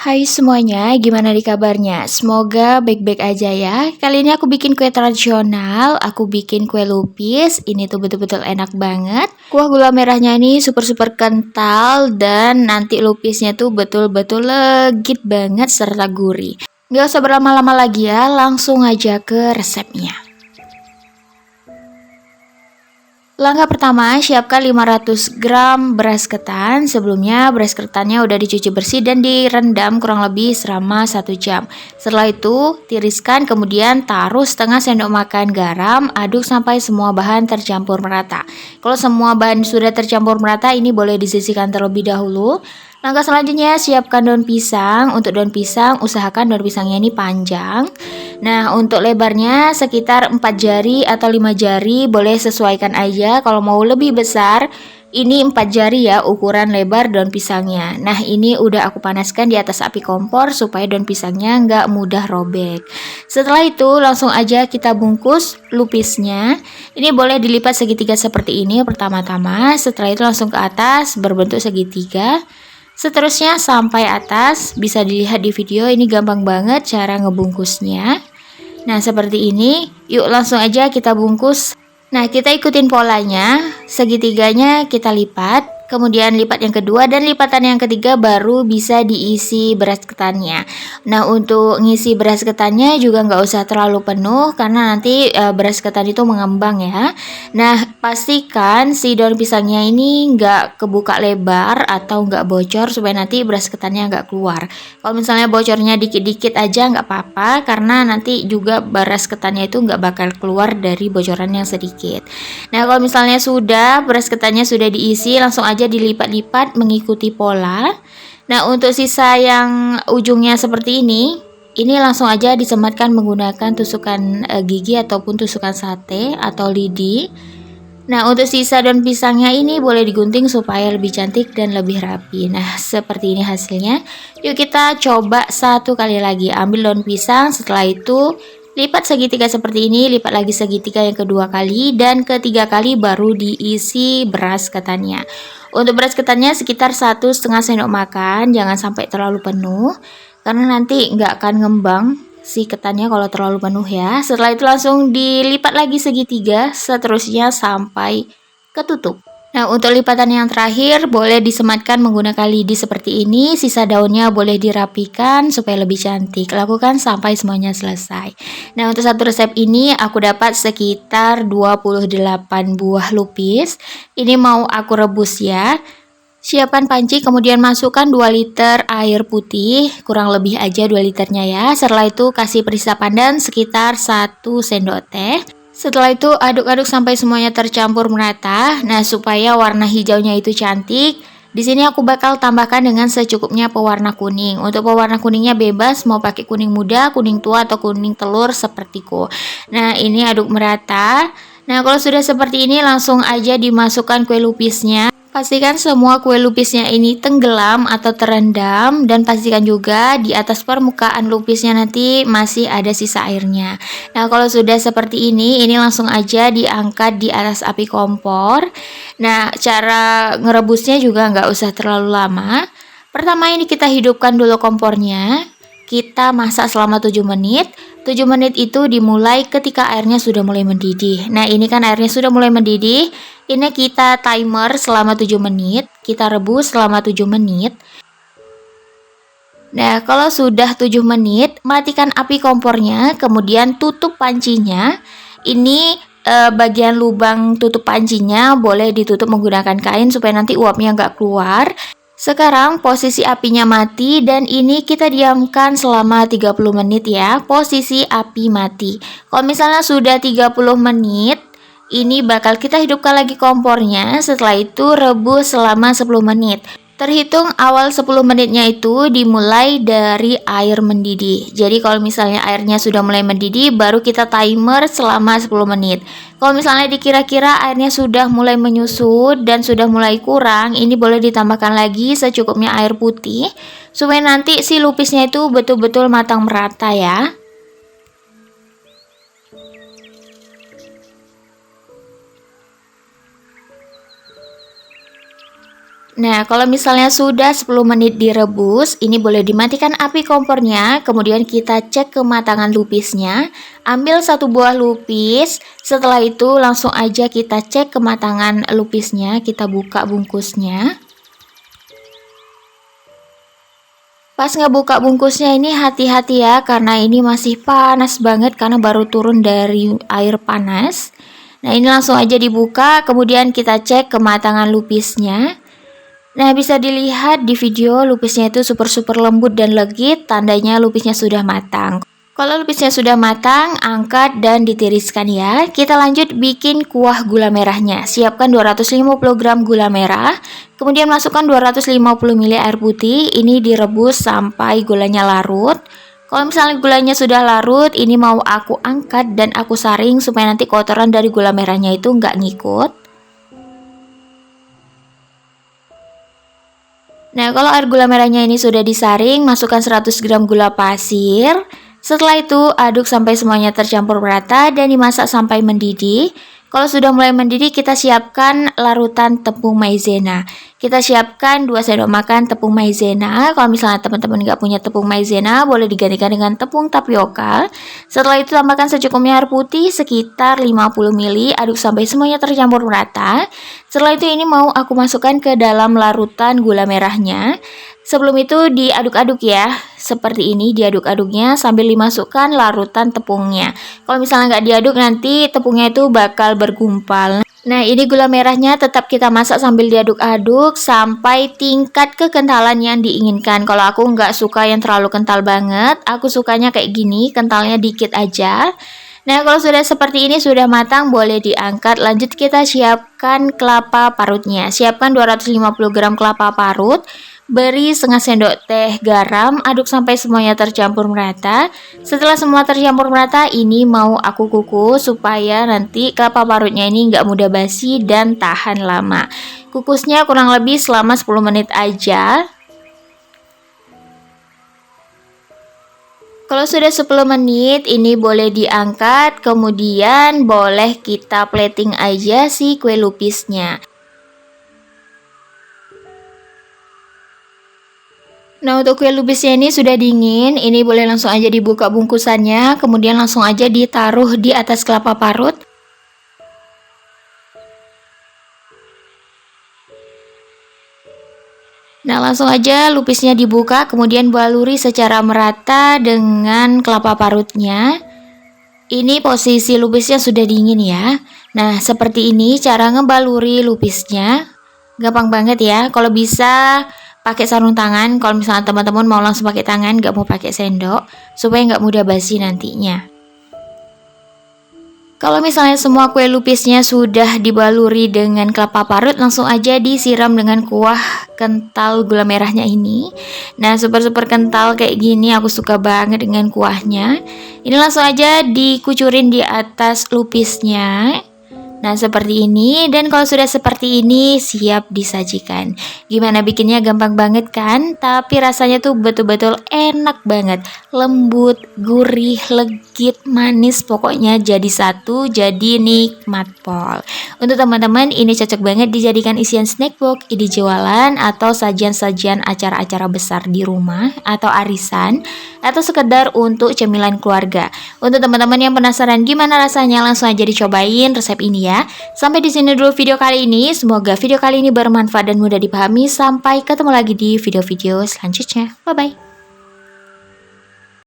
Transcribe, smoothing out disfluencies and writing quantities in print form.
Hai semuanya, gimana nih kabarnya? Semoga baik-baik aja ya. Kali ini aku bikin kue tradisional, aku bikin kue lupis. Ini tuh betul-betul enak banget. Kuah gula merahnya ini super-super kental dan nanti lupisnya tuh betul-betul legit banget serta gurih. Gak usah berlama-lama lagi ya, langsung aja ke resepnya. Langkah pertama, siapkan 500 gram beras ketan. Sebelumnya beras ketannya udah dicuci bersih dan direndam kurang lebih selama 1 jam. Setelah itu, tiriskan kemudian taruh setengah sendok makan garam, aduk sampai semua bahan tercampur merata. Kalau semua bahan sudah tercampur merata, ini boleh disisihkan terlebih dahulu. Langkah selanjutnya, siapkan daun pisang. Untuk daun pisang, usahakan daun pisangnya ini panjang. Nah, untuk lebarnya sekitar 4 jari atau 5 jari, boleh sesuaikan aja. Kalau mau lebih besar, ini 4 jari ya ukuran lebar daun pisangnya. Nah, ini udah aku panaskan di atas api kompor supaya daun pisangnya nggak mudah robek. Setelah itu, langsung aja kita bungkus lupisnya. Ini boleh dilipat segitiga seperti ini pertama-tama. Setelah itu langsung ke atas berbentuk segitiga. Seterusnya sampai atas, bisa dilihat di video, ini gampang banget cara ngebungkusnya. Nah, seperti ini. Yuk langsung aja kita bungkus. Nah, kita ikutin polanya. Segitiganya kita lipat, kemudian lipat yang kedua dan lipatan yang ketiga baru bisa diisi beras ketannya. Nah, untuk ngisi beras ketannya juga nggak usah terlalu penuh karena nanti beras ketan itu mengembang ya. Nah, pastikan si daun pisangnya ini nggak kebuka lebar atau nggak bocor supaya nanti beras ketannya nggak keluar. Kalau misalnya bocornya dikit-dikit aja nggak apa-apa karena nanti juga beras ketannya itu nggak bakal keluar dari bocoran yang sedikit. Nah, kalau misalnya sudah beras ketannya sudah diisi, langsung aja dilipat-lipat mengikuti pola. Nah, untuk sisa yang ujungnya seperti ini langsung aja disematkan menggunakan tusukan gigi ataupun tusukan sate atau lidi. Nah, untuk sisa daun pisangnya ini boleh digunting supaya lebih cantik dan lebih rapi. Nah, seperti ini hasilnya. Yuk kita coba satu kali lagi. Ambil daun pisang, setelah itu lipat segitiga seperti ini, lipat lagi segitiga yang kedua kali, dan ketiga kali baru diisi beras ketannya. Untuk beras ketannya sekitar 1,5 sendok makan, jangan sampai terlalu penuh, karena nanti nggak akan ngembang si ketannya kalau terlalu penuh ya. Setelah itu langsung dilipat lagi segitiga, seterusnya sampai ketutup. Nah, untuk lipatan yang terakhir boleh disematkan menggunakan lidi seperti ini. Sisa daunnya boleh dirapikan supaya lebih cantik. Lakukan sampai semuanya selesai. Nah, untuk satu resep ini aku dapat sekitar 28 buah lupis. Ini mau aku rebus ya. Siapkan panci, kemudian masukkan 2 liter air putih, kurang lebih aja 2 liternya ya. Setelah itu kasih perisai pandan sekitar 1 sendok teh. Setelah itu aduk-aduk sampai semuanya tercampur merata. Nah, supaya warna hijaunya itu cantik, di sini aku bakal tambahkan dengan secukupnya pewarna kuning. Untuk pewarna kuningnya bebas, mau pakai kuning muda, kuning tua, atau kuning telur sepertiku. Nah, ini aduk merata. Nah, kalau sudah seperti ini langsung aja dimasukkan kue lupisnya. Pastikan semua kue lupisnya ini tenggelam atau terendam dan pastikan juga di atas permukaan lupisnya nanti masih ada sisa airnya. Nah, kalau sudah seperti ini langsung aja diangkat di atas api kompor. Nah, cara ngerebusnya juga nggak usah terlalu lama. Pertama ini kita hidupkan dulu kompornya. Kita masak selama 7 menit. 7 menit itu dimulai ketika airnya sudah mulai mendidih. Nah, ini kan airnya sudah mulai mendidih. Ini kita timer selama 7 menit. Kita rebus selama 7 menit. Nah, kalau sudah 7 menit, matikan api kompornya, kemudian tutup pancinya. Ini bagian lubang tutup pancinya boleh ditutup menggunakan kain supaya nanti uapnya nggak keluar. Sekarang posisi apinya mati dan ini kita diamkan selama 30 menit ya, posisi api mati. Kalau misalnya sudah 30 menit, ini bakal kita hidupkan lagi kompornya, setelah itu rebus selama 10 menit. Terhitung awal 10 menitnya itu dimulai dari air mendidih. Jadi kalau misalnya airnya sudah mulai mendidih, baru kita timer selama 10 menit. Kalau misalnya dikira-kira airnya sudah mulai menyusut dan sudah mulai kurang, ini boleh ditambahkan lagi secukupnya air putih, supaya nanti si lupisnya itu betul-betul matang merata ya. Nah, kalau misalnya sudah 10 menit direbus, ini boleh dimatikan api kompornya, kemudian kita cek kematangan lupisnya. Ambil satu buah lupis, setelah itu langsung aja kita cek kematangan lupisnya, kita buka bungkusnya. Pas ngebuka bungkusnya ini hati-hati ya, karena ini masih panas banget karena baru turun dari air panas. Nah, ini langsung aja dibuka, kemudian kita cek kematangan lupisnya. Nah, bisa dilihat di video lupisnya itu super lembut dan legit, tandanya lupisnya sudah matang. Kalau lupisnya sudah matang, angkat dan ditiriskan ya. Kita lanjut bikin kuah gula merahnya. Siapkan 250 gram gula merah, kemudian masukkan 250 ml air putih. Ini direbus sampai gulanya larut. Kalau misalnya gulanya sudah larut, ini mau aku angkat dan aku saring supaya nanti kotoran dari gula merahnya itu nggak ngikut. Nah, kalau air gula merahnya ini sudah disaring, masukkan 100 gram gula pasir. Setelah itu, aduk sampai semuanya tercampur merata dan dimasak sampai mendidih. Kalau sudah mulai mendidih, kita siapkan larutan tepung maizena. Kita siapkan 2 sendok makan tepung maizena. Kalau misalnya teman-teman nggak punya tepung maizena, boleh digantikan dengan tepung tapioka. Setelah itu, tambahkan secukupnya air putih sekitar 50 ml. Aduk sampai semuanya tercampur merata. Setelah itu, ini mau aku masukkan ke dalam larutan gula merahnya. Sebelum itu diaduk-aduk ya, seperti ini diaduk-aduknya sambil dimasukkan larutan tepungnya. Kalau misalnya nggak diaduk nanti tepungnya itu bakal bergumpal. Nah, ini gula merahnya tetap kita masak sambil diaduk-aduk sampai tingkat kekentalan yang diinginkan. Kalau aku nggak suka yang terlalu kental banget, aku sukanya kayak gini, kentalnya dikit aja. Nah, kalau sudah seperti ini sudah matang, boleh diangkat. Lanjut kita siapkan kelapa parutnya. Siapkan 250 gram kelapa parut. Beri setengah sendok teh garam, aduk sampai semuanya tercampur merata. Setelah semua tercampur merata, ini mau aku kukus supaya nanti kelapa parutnya ini nggak mudah basi dan tahan lama. Kukusnya kurang lebih selama 10 menit aja. Kalau sudah 10 menit, ini boleh diangkat, kemudian boleh kita plating aja si kue lupisnya. Nah, untuk kue lupisnya ini sudah dingin, ini boleh langsung aja dibuka bungkusannya, kemudian langsung aja ditaruh di atas kelapa parut. Nah, langsung aja lupisnya dibuka, kemudian baluri secara merata dengan kelapa parutnya. Ini posisi lupisnya sudah dingin ya. Nah, seperti ini cara ngebaluri lupisnya. Gampang banget ya, kalau bisa pakai sarung tangan. Kalau misalnya teman-teman mau langsung pakai tangan, nggak mau pakai sendok, supaya nggak mudah basi nantinya. Kalau misalnya semua kue lupisnya sudah dibaluri dengan kelapa parut, langsung aja disiram dengan kuah kental gula merahnya ini. Nah, super kental kayak gini, aku suka banget dengan kuahnya. Ini langsung aja dikucurin di atas lupisnya. Nah, seperti ini. Dan kalau sudah seperti ini, siap disajikan. Gimana bikinnya? Gampang banget kan? Tapi rasanya tuh betul-betul enak banget. Lembut, gurih, legit, manis. Pokoknya jadi satu, jadi nikmat pol. Untuk teman-teman, ini cocok banget dijadikan isian snack box, ide jualan, atau sajian-sajian acara-acara besar di rumah, atau arisan, atau sekedar untuk cemilan keluarga. Untuk teman-teman yang penasaran gimana rasanya, langsung aja dicobain resep ini ya. Sampai di sini dulu video kali ini. Semoga video kali ini bermanfaat dan mudah dipahami. Sampai ketemu lagi di video-video selanjutnya. Bye bye.